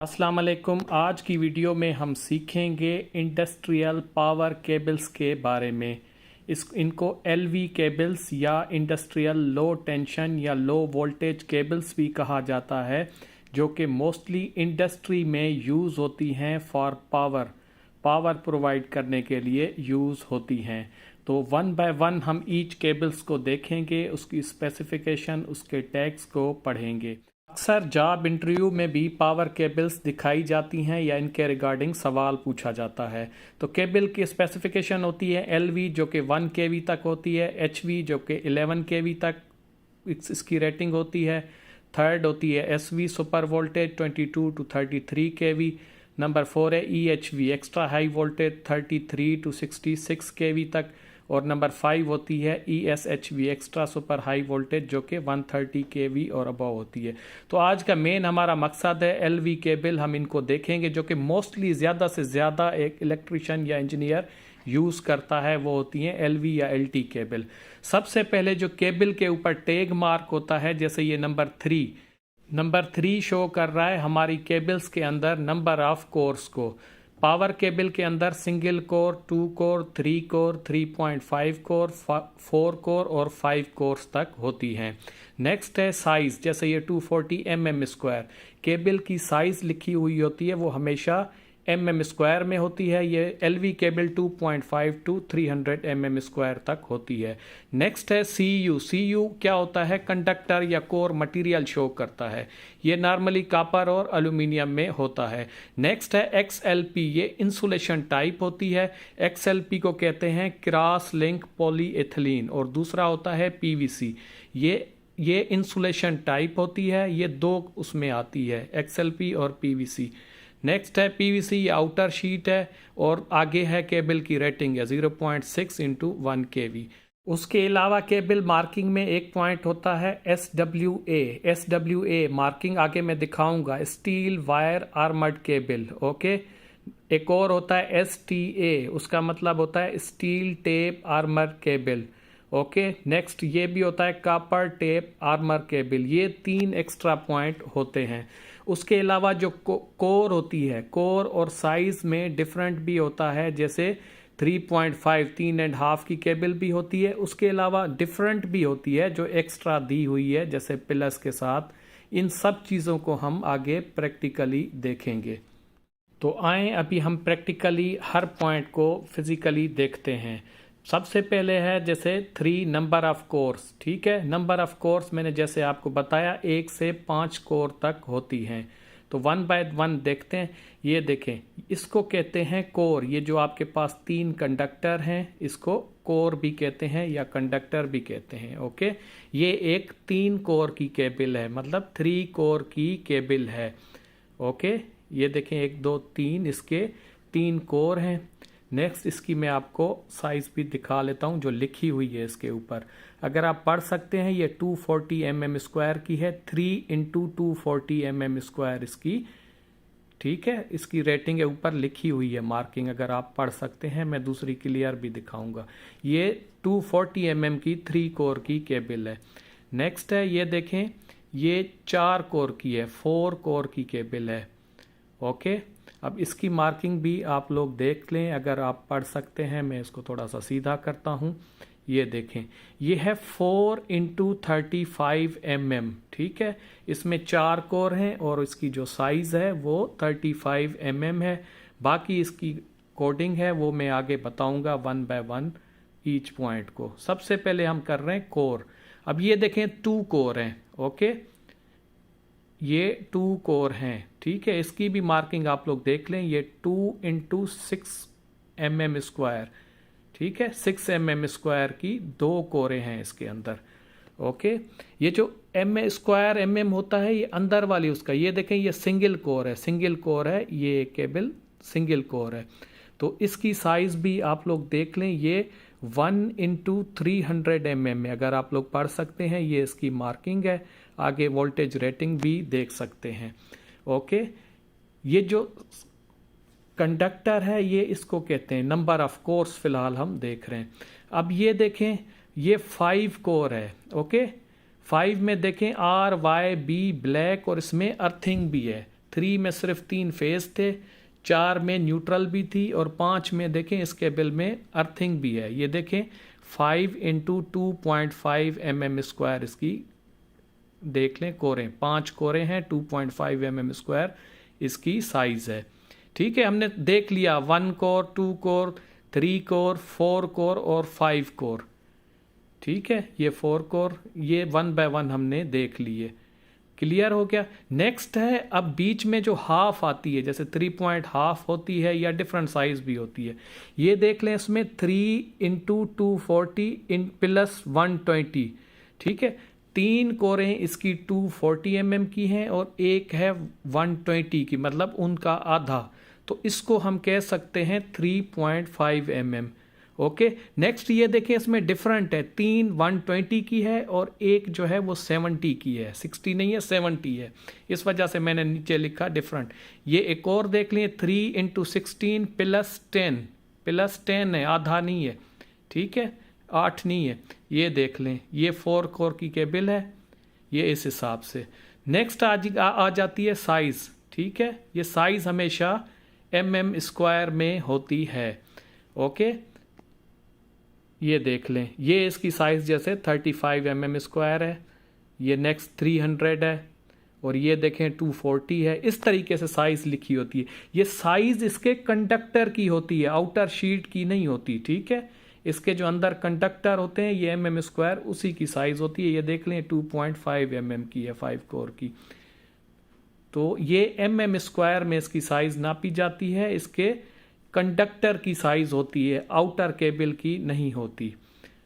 अस्सलाम वालेकुम। आज की वीडियो में हम सीखेंगे इंडस्ट्रियल पावर केबल्स के बारे में। इनको एलवी केबल्स या इंडस्ट्रियल लो टेंशन या लो वोल्टेज केबल्स भी कहा जाता है, जो कि मोस्टली इंडस्ट्री में यूज़ होती हैं फॉर पावर प्रोवाइड करने के लिए यूज़ होती हैं। तो वन बाय वन हम ईच केबल्स को देखेंगे, उसकी स्पेसिफिकेशन, उसके टैग्स को पढ़ेंगे। अक्सर जॉब इंटरव्यू में भी पावर केबल्स दिखाई जाती हैं या इनके रिगार्डिंग सवाल पूछा जाता है। तो केबल की स्पेसिफिकेशन होती है एलवी, जो कि 1 केवी तक होती है, एचवी जो कि 11 केवी तक इसकी रेटिंग होती है। थर्ड होती है SV super voltage 22 to 33 KV. Number 4 है EHV extra high voltage 33 to 66 KV तक। और नंबर 5 होती है ESHV extra super high voltage, जो कि 130 केवी और अबव होती है। तो आज का मेन हमारा मकसद है एलवी केबल, हम इनको देखेंगे, जो कि मोस्टली ज़्यादा से ज़्यादा एक इलेक्ट्रिशियन या इंजीनियर यूज़ करता है, वो होती हैं एलवी या एलटी केबल। सबसे पहले जो केबल के ऊपर टैग मार्क होता है, जैसे ये नंबर 3 शो कर रहा है हमारी केबल्स के अंदर नंबर ऑफ कोर्स को। पावर केबल के अंदर single core, 2 core, 3 core, 3.5 core, 4 core और 5 कोर्स तक होती हैं। नेक्स्ट है साइज़, जैसे ये 240 mm²। केबल की साइज़ लिखी हुई होती है वो हमेशा mm² में होती है। ये एलवी केबल 2.5 टू 300 mm² तक होती है। नेक्स्ट है सीयू क्या होता है? कंडक्टर या कोर मटेरियल शो करता है। ये नॉर्मली कॉपर और एल्यूमिनियम में होता है। नेक्स्ट है एक्सएलपी, ये इंसुलेशन टाइप होती है। एक्सएलपी को कहते हैं क्रॉस लिंक पॉलीएथिलीन। और दूसरा होता है पीवीसी, ये इंसुलेशन टाइप होती है। ये दो उसमें आती है, एक्सएलपी और पीवीसी। नेक्स्ट है पीवीसी, ये आउटर शीट है। और आगे है केबल की रेटिंग है 0.6 इंटू 1 केवी। उसके अलावा केबल मार्किंग में एक पॉइंट होता है एसडब्ल्यूए मार्किंग, आगे मैं दिखाऊंगा। Steel wire armoured cable, okay. एक और होता है एसटीए, उसका मतलब होता है steel tape armour cable, okay. Next ये भी होता है कॉपर टेप आर्मर केबल। ये 3 एक्स्ट्रा पॉइंट होते हैं। उसके अलावा जो कोर होती है, कोर और साइज में डिफरेंट भी होता है। जैसे 3.5 3.5 की केबल भी होती है। उसके अलावा डिफरेंट भी होती है जो एक्स्ट्रा दी हुई है, जैसे पिलर्स के साथ। इन सब चीज़ों को हम आगे प्रैक्टिकली देखेंगे। तो आए अभी हम प्रैक्टिकली हर पॉइंट को फिजिकली देखते हैं। सबसे पहले है जैसे 3 नंबर ऑफ कोर्स, ठीक है। नंबर ऑफ कोर्स मैंने जैसे आपको बताया 1 से 5 कोर तक होती हैं। तो 1 बाय 1 देखते हैं। ये देखें, इसको कहते हैं कोर। ये जो आपके पास 3 कंडक्टर हैं, इसको कोर भी कहते हैं या कंडक्टर भी कहते हैं, ओके। ये एक 3 कोर की केबल है, मतलब 3 कोर की केबल है, ओके। ये देखें 1 2 3, इसके 3 कोर हैं। नेक्स्ट इसकी मैं आपको साइज़ भी दिखा लेता हूँ जो लिखी हुई है इसके ऊपर। अगर आप पढ़ सकते हैं, ये 240 mm² की है। 3 इंटू 240 mm² इसकी, ठीक है। इसकी रेटिंग है, ऊपर लिखी हुई है मार्किंग, अगर आप पढ़ सकते हैं। मैं दूसरी क्लियर भी दिखाऊंगा। ये 240 mm की 3 कोर की केबल है। नेक्स्ट है, ये देखें, ये 4 कोर की है, 4 कोर की केबल है, ओके। अब इसकी मार्किंग भी आप लोग देख लें, अगर आप पढ़ सकते हैं। मैं इसको थोड़ा सा सीधा करता हूँ। ये देखें, ये है 4 इंटू 35 mm, ठीक है। इसमें 4 कोर हैं और इसकी जो साइज़ है वो 35 mm है। बाकी इसकी कोडिंग है वो मैं आगे बताऊंगा 1 बाय 1 ईच पॉइंट को। सबसे पहले हम कर रहे हैं कोर। अब ये देखें 2 कोर हैं, ओके। ये 2 कोर हैं, ठीक है। इसकी भी मार्किंग आप लोग देख लें। ये 2 इंटू 6 mm², ठीक है। 6 mm² की 2 कोरें हैं इसके अंदर, ओके। ये जो mm² होता है, ये अंदर वाली उसका, ये देखें, ये सिंगल कोर है, ये केबल सिंगल कोर है। तो इसकी साइज़ भी आप लोग देख लें। ये 1 इंटू 300 mm है, अगर आप लोग पढ़ सकते हैं। ये इसकी मार्किंग है। आगे वोल्टेज रेटिंग भी देख सकते हैं, ओके। ये जो कंडक्टर है, ये इसको कहते हैं नंबर ऑफ कोर्स, फिलहाल हम देख रहे हैं। अब ये देखें, ये 5 कोर है, ओके। 5 में देखें RYB ब्लैक, और इसमें अर्थिंग भी है। 3 में सिर्फ 3 फेज थे, 4 में न्यूट्रल भी थी और 5 में देखें इस केबल में अर्थिंग भी है। ये देखें 5 इंटू 2.5 mm² इसकी देख लें कोरें, 5 कोरें हैं, 2.5 mm² इसकी साइज है। ठीक है, हमने देख लिया 1 कोर, 2 कोर, 3 कोर, 4 कोर और 5 कोर। ठीक है, ये 4 कोर, ये 1 बाय 1 हमने देख लिए। क्लियर हो गया। नेक्स्ट है, अब बीच में जो हाफ आती है, जैसे 3 पॉइंट हाफ होती है या डिफरेंट साइज भी होती है, ये देख लें इसमें 3 इंटू 240 इन प्लस 120। ठीक है, 3 कोरें इसकी 240 mm की हैं और एक है 120 की, मतलब उनका आधा, तो इसको हम कह सकते हैं 3.5 mm। ओके, नेक्स्ट ये देखें इसमें डिफरेंट है, 3 120 की है और एक जो है वो 70 की है, 60 नहीं है 70 है, इस वजह से मैंने नीचे लिखा डिफरेंट। ये एक और देख लें 3 इंटू 16 प्लस 10 है, आधा नहीं है। ठीक है, 8 नहीं है, ये देख लें, ये 4 कोर की केबल है, ये इस हिसाब से। नेक्स्ट आ जाती है साइज। ठीक है, ये साइज हमेशा mm² में होती है। ओके, ये देख लें, ये इसकी साइज जैसे 35 mm² है, ये नेक्स्ट 300 है और ये देखें 240 है। इस तरीके से साइज लिखी होती है। ये साइज इसके कंडक्टर की होती है, आउटर शीट की नहीं होती। ठीक है, इसके जो अंदर कंडक्टर होते हैं ये mm², उसी की साइज होती है। ये देख लें 2.5 mm की है 5 कोर की, तो ये mm² में इसकी साइज नापी जाती है, इसके कंडक्टर की साइज होती है, आउटर केबल की नहीं होती।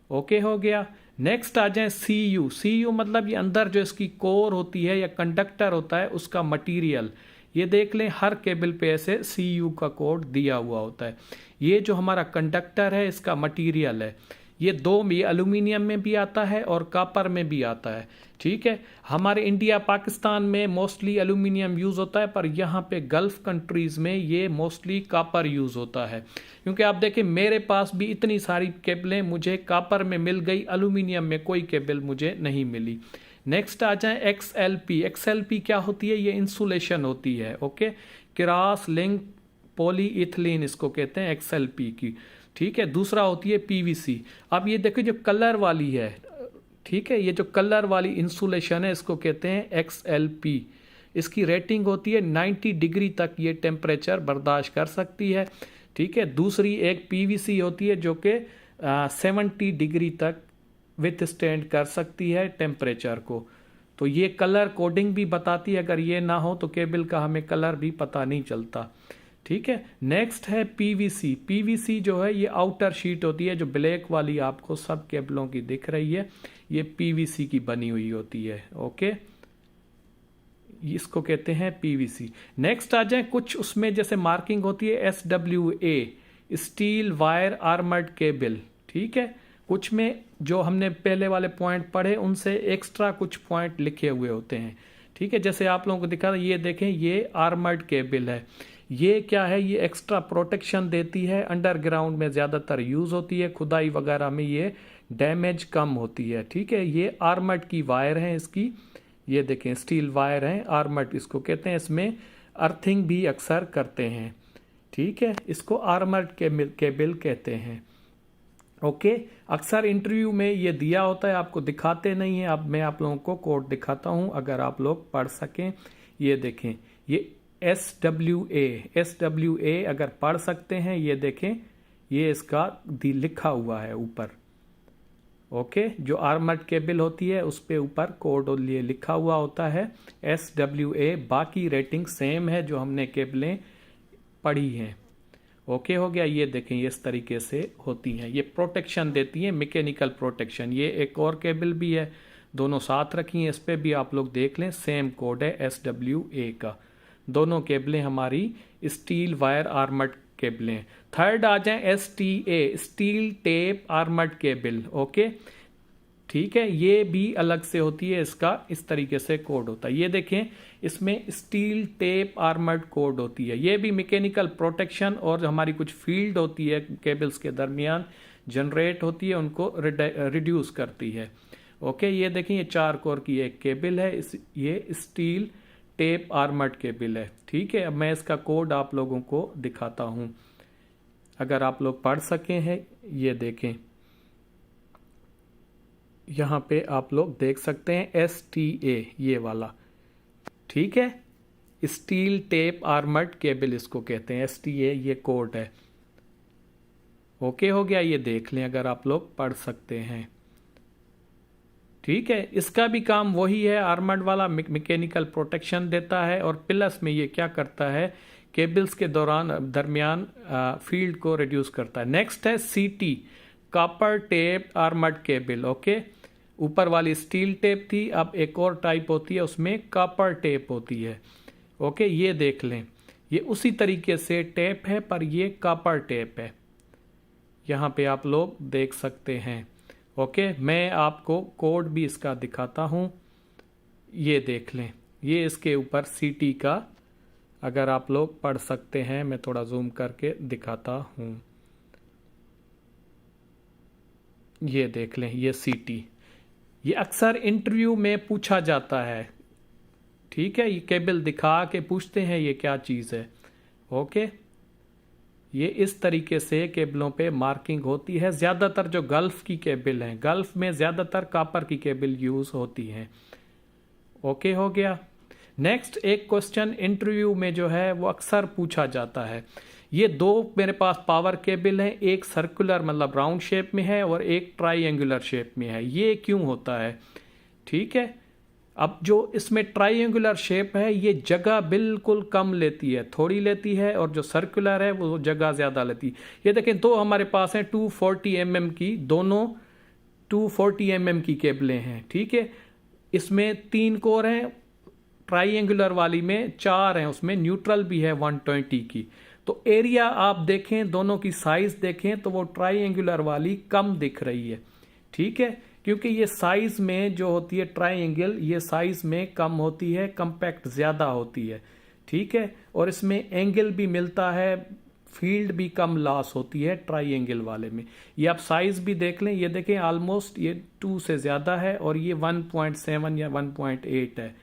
ओके हो गया। नेक्स्ट आ जाए CU मतलब ये अंदर जो इसकी कोर होती है या कंडक्टर होता है उसका मटेरियल। ये देख लें हर केबल पे ऐसे CU का कोड दिया हुआ होता है। ये जो हमारा कंडक्टर है इसका मटेरियल है। ये एल्यूमिनियम में भी आता है और कॉपर में भी आता है। ठीक है, हमारे इंडिया पाकिस्तान में मोस्टली एल्यूमिनियम यूज़ होता है, पर यहाँ पे गल्फ़ कंट्रीज़ में ये मोस्टली कॉपर यूज़ होता है। क्योंकि आप देखें मेरे पास भी इतनी सारी केबलें मुझे कॉपर में मिल गई, एल्यूमिनियम में कोई केबल मुझे नहीं मिली। नेक्स्ट आ जाए XLP क्या होती है? ये इंसुलेशन होती है। ओके, क्रॉस लिंक पॉलीइथिलीन इसको कहते हैं XLP की। ठीक है, दूसरा होती है PVC। अब ये देखो जो कलर वाली है, ठीक है, ये जो कलर वाली इंसुलेशन है इसको कहते हैं XLP। इसकी रेटिंग होती है 90 डिग्री तक ये टेम्परेचर बर्दाश्त कर सकती है। ठीक है, दूसरी एक PVC होती है जो कि 70 डिग्री तक विथस्टैंड कर सकती है टेम्परेचर को। तो ये कलर कोडिंग भी बताती है, अगर ये ना हो तो केबल का हमें कलर भी पता नहीं चलता। ठीक है, नेक्स्ट है PVC जो है ये आउटर शीट होती है, जो ब्लैक वाली आपको सब केबलों की दिख रही है, ये PVC की बनी हुई होती है। ओके, इसको कहते हैं PVC। नेक्स्ट आ जाए कुछ उसमें जैसे मार्किंग होती है SWA, steel wire armoured cable. ठीक है, कुछ में जो हमने पहले वाले पॉइंट पढ़े उनसे एक्स्ट्रा कुछ पॉइंट लिखे हुए होते हैं। ठीक है, जैसे आप लोगों को दिखा, ये देखें ये आर्मर्ड केबल है। ये क्या है? ये एक्स्ट्रा प्रोटेक्शन देती है, अंडरग्राउंड में ज़्यादातर यूज़ होती है, खुदाई वगैरह में ये डैमेज कम होती है। ठीक है, ये आर्मर्ड की वायर हैं इसकी, ये देखें स्टील वायर हैं, आर्मर्ड इसको कहते हैं। इसमें अर्थिंग भी अक्सर करते हैं। ठीक है, इसको आर्मर्ड केबल कहते हैं। ओके, अक्सर इंटरव्यू में ये दिया होता है, आपको दिखाते नहीं है। अब मैं आप लोगों को कोड दिखाता हूँ अगर आप लोग पढ़ सकें। ये देखें, ये SWA अगर पढ़ सकते हैं, ये देखें ये इसका लिखा हुआ है ऊपर। ओके, जो आर्मर्ड केबल होती है उस पे ऊपर कोड लिए लिखा हुआ होता है SWA। बाकी रेटिंग सेम है जो हमने केबलें पढ़ी हैं। ओके हो गया। ये देखें ये इस तरीके से होती हैं, ये प्रोटेक्शन देती हैं, मैकेनिकल प्रोटेक्शन। ये एक और केबल भी है, दोनों साथ रखी हैं, इस पे भी आप लोग देख लें, सेम कोड है SWA का। दोनों केबलें हमारी स्टील वायर आर्मर्ड केबलें। थर्ड आ जाए STA, steel tape armoured cable. Okay, ठीक है, ये भी अलग से होती है, इसका इस तरीके से कोड होता है। ये देखें इसमें स्टील टेप आर्मर्ड कोड होती है। ये भी मैकेनिकल प्रोटेक्शन और हमारी कुछ फील्ड होती है केबल्स के दरमियान जनरेट होती है, उनको रिड्यूस करती है। ओके, ये देखें ये 4 कोर की एक केबल है, ये स्टील टेप आर्मर्ड केबल है। ठीक है, अब मैं इसका कोड आप लोगों को दिखाता हूँ, अगर आप लोग पढ़ सके हैं। ये देखें, यहाँ पे आप लोग देख सकते हैं STA ये वाला। ठीक है, स्टील टेप आर्मर्ड केबल इसको कहते हैं, STA ये कोड है। ओके हो गया, ये देख लें अगर आप लोग पढ़ सकते हैं। ठीक है, इसका भी काम वही है, आर्मर्ड वाला मैकेनिकल प्रोटेक्शन देता है, और प्लस में ये क्या करता है, केबल्स के दरमियान फील्ड को रिड्यूस करता है। नेक्स्ट है CT, copper tape armoured cable. Okay, ऊपर वाली स्टील टेप थी, अब एक और टाइप होती है उसमें कॉपर टेप होती है। ओके, ये देख लें, ये उसी तरीके से टेप है पर ये कॉपर टेप है, यहाँ पे आप लोग देख सकते हैं। ओके, मैं आपको कोड भी इसका दिखाता हूँ, ये देख लें, ये इसके ऊपर CT का, अगर आप लोग पढ़ सकते हैं, मैं थोड़ा जूम करके दिखाता हूँ। ये देख लें, ये CT, ये अक्सर इंटरव्यू में पूछा जाता है। ठीक है, ये केबल दिखा के पूछते हैं ये क्या चीज़ है। ओके, ये इस तरीके से केबलों पे मार्किंग होती है। ज़्यादातर जो गल्फ की केबल हैं, गल्फ में ज़्यादातर कॉपर की केबल यूज़ होती हैं। ओके हो गया। नेक्स्ट एक क्वेश्चन इंटरव्यू में जो है वो अक्सर पूछा जाता है, ये दो मेरे पास पावर केबल हैं, एक सर्कुलर मतलब राउंड शेप में है और एक ट्राइंगुलर शेप में है, ये क्यों होता है। ठीक है, अब जो इसमें ट्राइंगुलर शेप है ये जगह बिल्कुल कम लेती है, थोड़ी लेती है, और जो सर्कुलर है वो जगह ज़्यादा लेती है। ये देखें, दो हमारे पास हैं 240 mm की, दोनों 240 mm की केबलें हैं। ठीक है, इसमें 3 कोर हैं, ट्राइंगुलर वाली में 4 हैं, उसमें न्यूट्रल भी है 120 की। तो एरिया आप देखें, दोनों की साइज देखें तो वो ट्राइंगुलर वाली कम दिख रही है। ठीक है, क्योंकि ये साइज में जो होती है ट्राइंगल, ये साइज में कम होती है, कंपैक्ट ज़्यादा होती है। ठीक है, और इसमें एंगल भी मिलता है, फील्ड भी कम लॉस होती है ट्राइंगल वाले में। ये आप साइज भी देख लें, ये देखें ऑलमोस्ट ये 2 से ज़्यादा है और ये 1.7 या 1.8 है।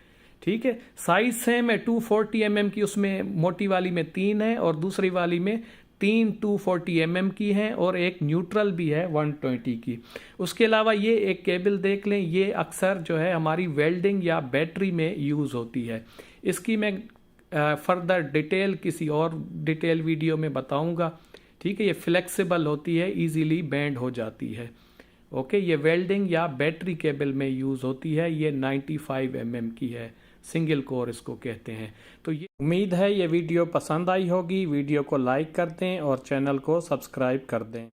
ठीक है, साइज सेम है, 240 mm की उसमें मोटी वाली में 3 है और दूसरी वाली में 3 240 mm की हैं और एक न्यूट्रल भी है 120 की। उसके अलावा ये एक केबल देख लें, ये अक्सर जो है हमारी वेल्डिंग या बैटरी में यूज़ होती है। इसकी मैं फर्दर डिटेल किसी और डिटेल वीडियो में बताऊंगा। ठीक है, ये फ्लेक्सिबल होती है, इजीली बेंड हो जाती है। ओके, ये वेल्डिंग या बैटरी केबल में यूज़ होती है, ये 95 mm की है, सिंगल कोर इसको कहते हैं। तो ये उम्मीद है ये वीडियो पसंद आई होगी, वीडियो को लाइक कर दें और चैनल को सब्सक्राइब कर दें।